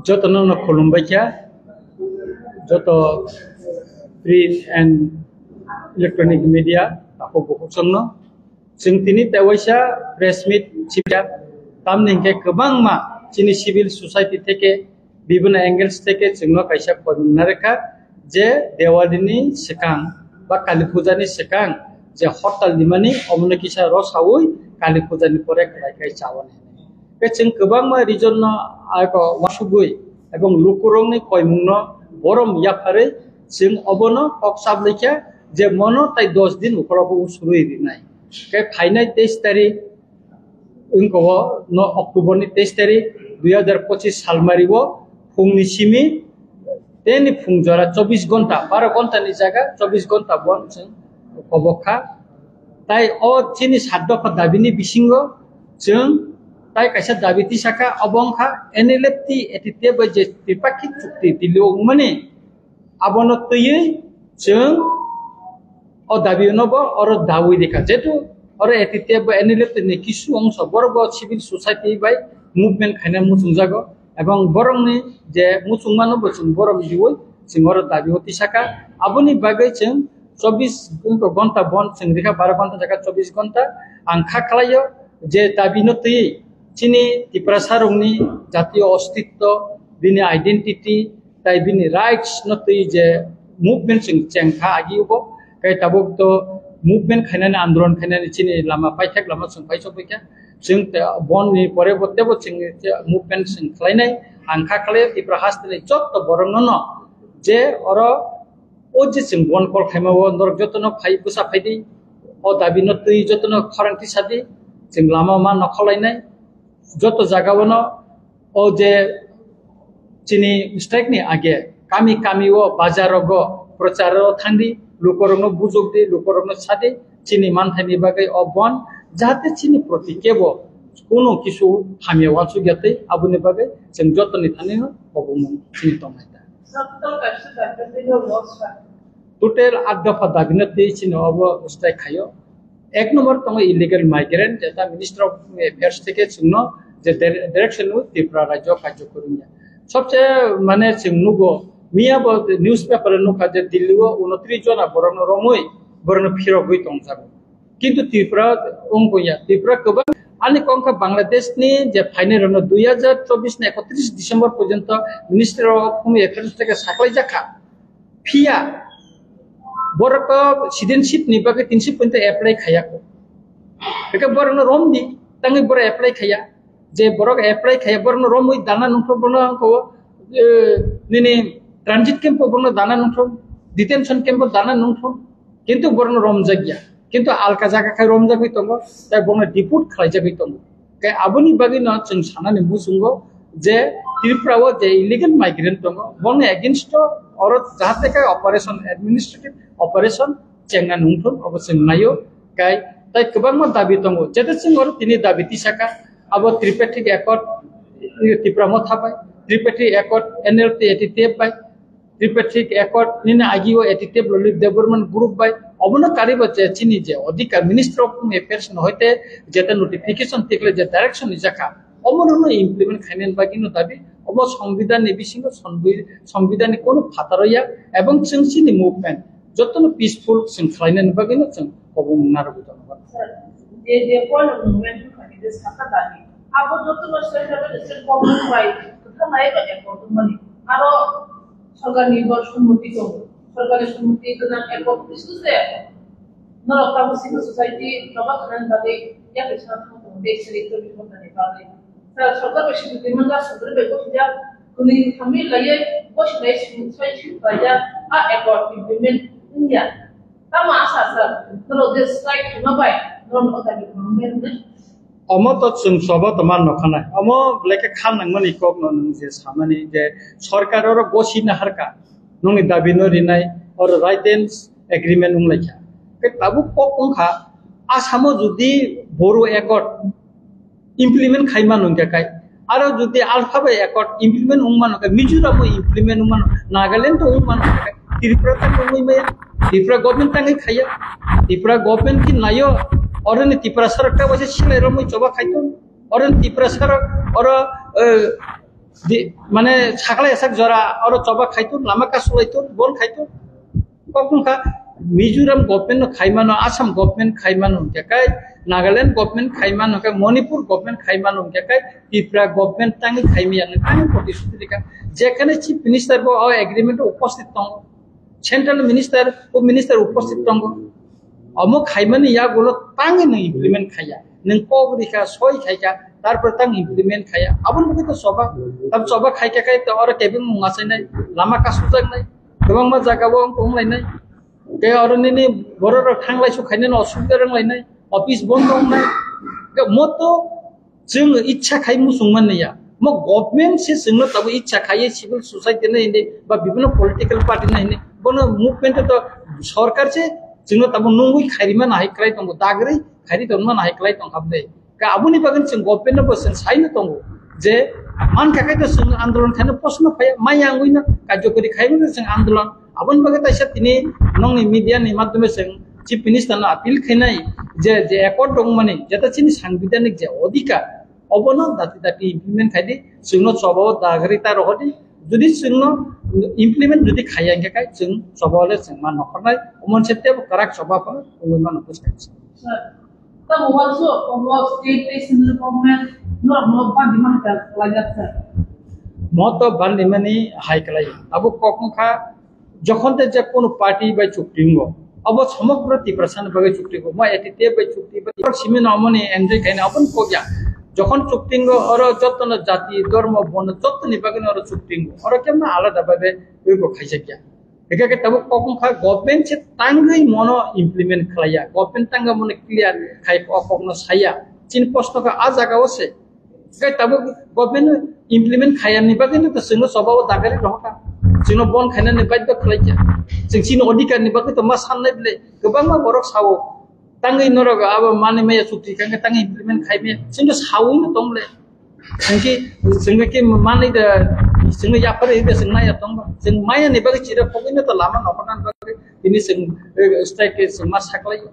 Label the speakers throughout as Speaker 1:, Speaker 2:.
Speaker 1: যতন খুলুমবাইকা যত print and electronic media তাকে বহুসংनो जों तिनि तेवैसा प्रेस मीट सिबिया तामनिंके गोबां मा चिनि सिविल सोसाइटी थेके विभिन्न एंगल्स थेके जोंनो कायसा पयनारेखा जे देवालिनि सिगां बा काली पूजानि सिगां जे हरताल दिमानि अमनकिसा रसावै काली पूजानि परे खायखाय चावने बे जों गोबां मा रिजन आको वासुगुइ एवं लुकुरंनि कयमुंनो बरम याफारै जों अबनो हकसाबलेखा जे मनो ताइ 10 दिन उखराबो उसुरुइ दिनाय के फाइनाल 23 तारिख उनको न अक्टोबर नि 23 तारिख 2025 साल मारिवो फुंनि सिमी तेनि फुंजरा 24 घंटा 12 घंटा नि जागा 24 घंटा बन जों कबखा ताइ अ चिनि साददफा दाबिनि बिसिंगो जों ताइ कायसा दाबिति साका अबंखा एनएलएफटी एटिटेब जे त्रिपाक्षिक चुक्ति दिलो माने आबनो तयै जों और दाबी नबो और दावी देखा जेतु और एटिते एनएलएफ ने किसु अंश बरब सिविल सोसाइटी बाय मुभमेंट खायना मुसुंजागो एवं बरंनि जे मुसुंमानो बचुं बरम दिवै सिंगर दाबी होति साका आबुनि बागै जों 24 घंटा बन जों देखा 12 घंटा जाका 24 घंटा आंखा खालायो जे दाबी नतै चिनि त्रिपुरा सारंनि जातीय अस्तित्व बिनि आइडेंटिटी ताइ बिनि राइट्स नतै जे मुभमेंट जों चेंखा आगिउबो कई तबुक तो मुभमेंट खायनानै आंदोलन खायनानै चिनि लामा पाइथाक लामा जों पाइसबैका जों बन नि परे बतेबो जों मुभमेंट जों खालायनाय आंखा खाले त्रिपुरा हास्तेनि जत बरन न जे और ओ जे जों बन कल खायमावो नर जतन फाइ बुसा फाइदि ओ दाबि नतै जतन खरांथि सादि जों लामा मा नखलायनाय जत जागावनो ओ जे चिनि स्ट्राइक नि आगे कामी कामीओ बाजारगो प्रचार थांदि लुकरंनो बुजुगदि लुकरंनो सादि चिनि मानथायनि बागै अबन जाहाथे चिनि प्रति केबो कोनो किसु हामियाव आसुगियातै आबुनि बागै जों जतननि थानिनो अबुमु चिनि तंनायता टोटल 8 दफा दाबिनतै चिनि अब स्ट्राइक खायो एक नंबर तंग इलीगल माइग्रेंट जेता मिनिस्टर ऑफ अफेयर्स থেকে जोंनो जे डायरेक्शन त्रिपुरा राज्य कार्य करिया सबसे माने जों नुगो मिया न्यूज़पेपर नुखा जे दिल्ली 29 जना बरन रमै बरन फिरगै तंजागो किंतु त्रिपुरा अंगया त्रिपुरा गोबां आनि कंका बांलादेशनि जे फाइनल 2024 नि 31 डिसेम्बर पर्यंत मिनिस्टर ऑफ होम अफेयर्स থেকে साख्लाय जाखा फिया बरक सिटिजनशिप नि बागै 300 पॉइंट एप्लाई खायाको बेके बरन रमदि तंगै बर एप्लाई खाया जे बरक एप्लाई खाया बरन रमै दाना नुखो बरन को निनि ट्रांजिट कैंप बरन दाना नुखो डिटेंशन कैंप दाना नुखो किंतु बरन रमजागिया किंतु आलका जागा खाय रमजागै तंगो ताय बरन डिपोर्ट खालायजागै तंगो के आबुनि बागै न जों सानानै मुसुंगो जे त्रिपुराव जे इलीगल माइग्रेंट तंगो बरन अगेंस्ट और जाहाते का ऑपरेशन एडमिनिस्ट्रेटिव ऑपरेशन चेंगा नुखो अबसे नायो काय ताय गोबां मा दाबि तंगो जेते जों और तिनि दाबि तिसाका अब त्रिपेटिक एकॉर्ड त्रिपुरा म थाबाय त्रिपेटिक एकॉर्ड एनएलटी एटिटेब बाय त्रिपेटिक एकॉर्ड निना आगिओ एटिटेब ललित डेवलपमेंट ग्रुप बाय अबनो कारिब जे चिनि जे अधिकार मिनिस्टर ऑफ होम अफेयर्स न होते जेते नोटिफिकेशन तिकले जे डायरेक्शन जाका अमनो इम्प्लीमेंट खायनेन बागिनो दाबि अब संविधान नि बिसिंग संविधान नि कोनो फातारया एवं जोंसिनि मुभमेंट जतन पीसफुल जों खायनेन बागिनो जों अबुं नारबो दंबा
Speaker 2: जे कोन मुभमेंट खायदे साका दाबि अब जतन सेंट्रल गवर्नमेंट बाय थानाय का एकॉर्ड माने आरो सरकार निर्भर सम्मति दं सरकारनि सम्मति गोनां एकॉर्ड बिसुसे नरकाम सिविल सोसाइटी नबा खान बागै या बेसा थांदों देशनि तरिखनि बागै सरकार बेसे दिमागा सरकार बेखौ जा कुनि थामि लायै बसनाय सोसाइटी बाया आ एकॉर्ड इम्प्लीमेंट इंडिया तामा आसासा नरो दिस स्ट्राइक नबाय नन अदानि गभर्नमेन्ट
Speaker 1: अमो तो जों सब तमान नखानाय अमो लेके खान नंगमनि कब न नों जे सामानि जे सरकार और गसिना हरका नंनि दाबि न रिनाय और राइटेंस एग्रीमेंट उंलायखा के ताबु पकंखा आसामो जुदि बोरो एकॉर्ड इम्प्लीमेंट खायमा नंगाखाय आरो जुदि आल्फाबे एकॉर्ड इम्प्लीमेंट उंमानका मिजोराम इम्प्लीमेंट उंमान नागालैंड तो उंमान त्रिपुरा तक उंमै त्रिपुरा गवर्नमेंट तंगै खाया त्रिपुरा गवर्नमेंट की नायो और त्रिपुरा सरकार वैसे सिलाई रमै चबा खायतो और त्रिपुरा सरकार और মানে ছাগলে এসে জরা আর চবা খাইতো লামা কাসলাইতো বন খাইতো কখন খা মিজোরাম গভর্নমেন্ট খাইমানো আসাম গভর্নমেন্ট খাইমানো দেখায় নাগাল্যান্ড গভর্নমেন্ট খাইমানো মণিপুর গভর্নমেন্ট খাইমানো দেখায় ত্রিপুরা গভর্নমেন্ট টাঙ্গি খাইমিয়ানো টাঙ্গি প্রতিশ্রুতি দেখা যেখানে চিফ মিনিস্টার এগ্রিমেন্ট উপস্থিত দङ সেন্ট্রাল মিনিস্টার ও মিনিস্টার উপস্থিত দङ অমুক খাইমানি ইয়াগুলো টাঙ্গি নং ইমপ্লিমেন্ট খাইয়া নং কবরিখা সই খাইকা তারপর তাং ইমপ্লিমেন্ট খাইয়া আবুন মধ্যে তো সবা তার সবা খাইকা খাই তো আর টেবিল মুঙাছাই নাই লামা কাসুজাক নাই गोबां मा जागाबो अंलायनाय के अरनिनि बरर थांलायसु खायनो असुबिदा रोंलायनाय अफिस बन्द दंनाय मतो जों इच्छा खाय मुसुंमाननिया म गभर्नमेंट से जोंनो तब इच्छा खाय सिविल सोसाइटी ने इने बा विभिन्न पॉलिटिकल पार्टी ने इने बनो मुभमेंट तो सरकार से जोंनो तब नंगुइ खारिमा नाय क्राय दंगो दागरै खारि दंमा नाय क्राय दं हाबले का आबुनि बागन जों गभर्नमेंट बसन साइनो दंगो जे मान थाखाय तो जों आन्दोलन खानो प्रश्न फैया माइ आंगुइनो कार्यकरि खायनो जों आन्दोलन आबुन बागे ताइसा तिनि नंनि मीडिया नि माध्यमे जों चीफ मिनिस्टर ना अपील खायनाय जे एकर्ड दं माने जेता चिनि सांविधानिक जे अधिकार अबनो दाति इमप्लिमेंट खायदि जोंनो सबाव दागरिता रहदि जुदि जोंनो इमप्लिमेंट जुदि खाया गेखाय जों सबावले जों मा नखरनाय मोनसे तेब कराक सबाफोर ओइ मा नखरसाय
Speaker 2: सर तब also of state national government no bandiman ka lajat sir
Speaker 1: মতো বান্দিমানি হাইকলাই আবু কখন খা যখন তে যে কোন পার্টি বা চুক্তিঙ্গ अब समग्र ত্রিপুরাসান ভাবে চুক্তিঙ্গ মই এটিতে বা চুক্তি বা সিমিন আমনি এনজয় খাইনা আপন কোগিয়া যখন চুক্তিঙ্গ আর যতন জাতি ধর্ম বর্ণ যতনি বাগিন আর চুক্তিঙ্গ আর কেমন আলাদা ভাবে ওইগো খাইছে কিয়া এটাকে তব কখন খা গভর্নমেন্ট সে টাঙ্গই মনো ইমপ্লিমেন্ট খাইয়া গভর্নমেন্ট টাঙ্গা মনে ক্লিয়ার খাই কখন সাইয়া চিন প্রশ্নকে আ জায়গাওছে কে তব গভর্নমেন্ট इमप्लिमेंट खायानि बागैनो तो जोंनो सबाव दागारि रहका जोंनो बन खायनानै बाध्य खालायजा जों चिन अधिकारनि बागै तो मा साननाय बिले गोबां मा बरक सावो तांगै नरग आबा माने माया चुक्ति खांगे तांगै इमप्लिमेंट खायमे जोंनो सावैनो दंले जोंके माने दा जोंनो याफोर इदे जों नाया दं जों मायानि बागै चिरा फगैनो तो लामा नखरनान बागै दिनि जों स्ट्राइक जों मा साख्लायो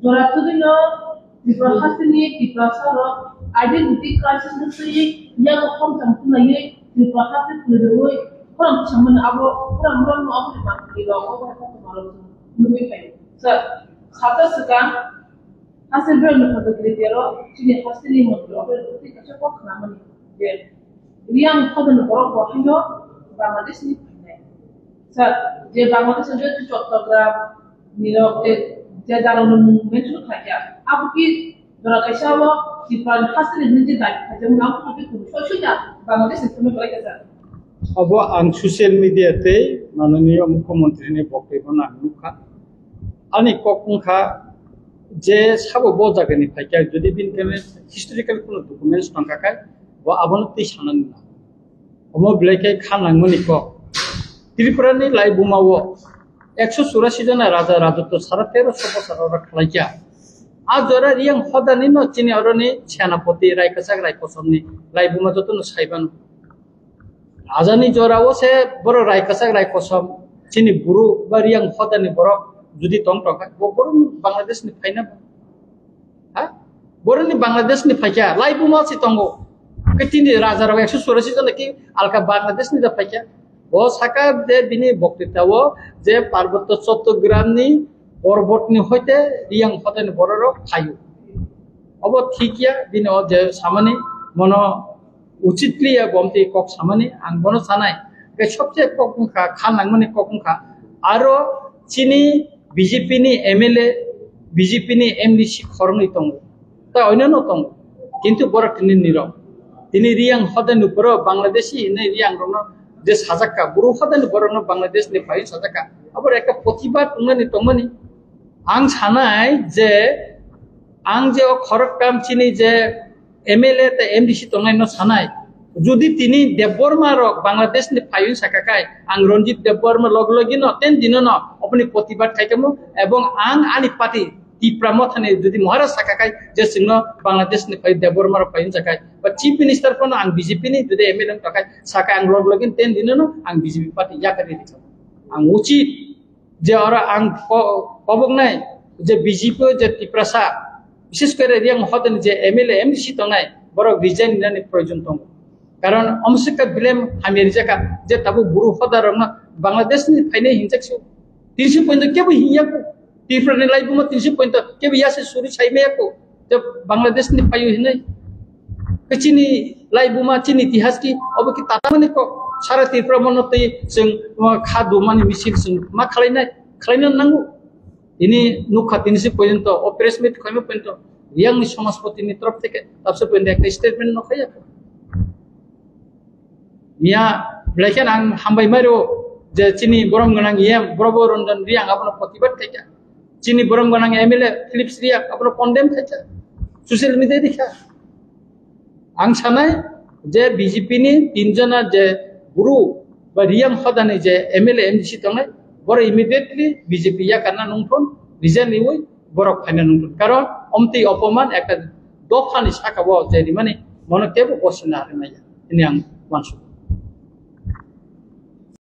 Speaker 2: Joratudino Tiprahasini Tiprasaro identity crisis nusui yang kom samtuna ye Tiprahasit nudoi koram chaman abo koram ron mo abo man kilo abo ha ta maro nubui kai sir khata sekan hasil ber no pada kritero chini hasini mo abo ti kacha ko khamani je riang khodan boro ko hindo Bangladesh ni sir je Bangladesh je Chattogram Nirok जे दारानो mention खाया अब की जरा कैसा वो सिपान हासिल निजे दाई जब नाम को भी कुछ सोचना बांग्लादेश में करे कैसा
Speaker 1: अब आं सोशल मीडिया ते माननीय मुख्यमंत्री ने बक्तव्य नानुखा आनि कखुंखा जे साबो बजागनि फाइका जुदि बिनकेने हिस्टोरिकल कोनो डकुमेन्ट्स नंखाखाय व आबन ति सानन ना अमो ब्लेके खानांगमनि क त्रिपुरानि लाइबुमावो 184 जना राजा राजत्व सारा 1300 बছর खालायजा आजरा रियां हदानि न चिनि अरनि सेनापति रायकसाग रायकसमनि लाइबुमा जतन साइबान राजानि जरावो से बर रायकसाग रायकसम चिनि गुरु बा रियां हदानि बर जुदि तंग तंग बर बांग्लादेशनि फाइना हा बरनि बांग्लादेशनि फाइका लाइबुमा सि तंगो कतिनि राजा राव 184 जना कि अलका बांग्लादेशनि दा फाइका वो साका दे बिनि बक्तृताओ जे पार्वत्य चट्टग्रामनि पर्वतनि हयते रियां हदानि बररो खायो अब ठीकिया बिनि जे सामानि मनो उचितलि बमति कक सामानि आं बनो सानाय के सबसे ककंखा खानांगमनि ककंखा आरो चिनि बीजेपी नि एमएलए बीजेपी नि एमडीसी खरनै दङ ता अन्यनो दङ किन्तु बरतिनि निर तिनि रियां हदानि बर बांग्लादेशी नै रियां रनो जे साजाका गुरु हदानि बरनो बांग्लादेश नि फाइ साजाका अबर एक प्रतिबाद उंगनि तंगनि आं सानाय जे आं जे खरककाम चिनि जे एमएलए ते एमडीसी तंगनाय न सानाय जुदि तिनि देबबर्मा रक बांग्लादेश नि फाइ साकाकाय आं रंजित देबबर्मा लगलगि न तेन दिन न अपनी प्रतिबाद खाइकमु एवं आं आनि पार्टी टिप्राम थाने जुदि महाराज साकाकाय जे सिंह बांग्लादेश नि फाइ देबबर्मा रक फाइ साकाय बा चीफ मिनिस्टर पण आं बीजेपी नि जुदि एमएलए थाकाय साका आं लगलगि तेन दिन न आं बीजेपी पार्टी याकारि दिखाम आं उचित जे अरा आं कबगनाय যে বিজেপি যে টিপ্রাসা বিশেষ করে রিয়াং হতেন যে এমএলএ এমডিসি তংনাই বড় রিজাইন নিনানি প্রয়োজন দङ কারণ অমসিকা ব্লেম হামির জায়গা যে তাবো বুরু হদার বাংলাদেশ ni ফাইনে হিংসাকসু 300 পয়েন্ট কেবো হিয়াকো টিফ্রানে লাইবুমা 300 পয়েন্ট কেবো ইয়াসে সুরি ছাইমেয়াকো যে বাংলাদেশ ni ফাইও হিনাই চিনি লাইবুমা চিনি ইতিহাস কি অবকি তাতামানে ক সারা ত্রিপুরা মনতে जों খাদু মানে মিছিল जों मा খালাইনো নাঙ্গু ini nukha 300 পর্যন্ত অপারেশন কইমে পর্যন্ত রিয়াংনি সমাজপতিনি তরফ থেকে তারপর পর্যন্ত একটা স্টেটমেন্ট নখায়া মিয়া ব্লেকেন আং হামবাই মারো যে চিনি বরং গনাং ইএম বড় রঞ্জন রিয়াং আপন প্রতিবাদ থেকে চিনি বরং গনাং এমএলএ ফিলিপস রিয়াং আপন কন্ডেম থেকে সোশ্যাল মিডিয়া দেখা আং সানাই যে বিজেপি ni তিনজনা যে গুরু বা রিয়াং হদানি যে এমএলএ এমডিসি তংনাই বড় ইমিডিয়েটলি বিজেপি ইয়া কানা নংথন রিজাইন নিউই বড় ফাইনা নংথন কারণ অমতি অপমান একটা দফানি শাখাবো যে মানে মনে কেবো বসনা আরে মাইয়া ini ang maksud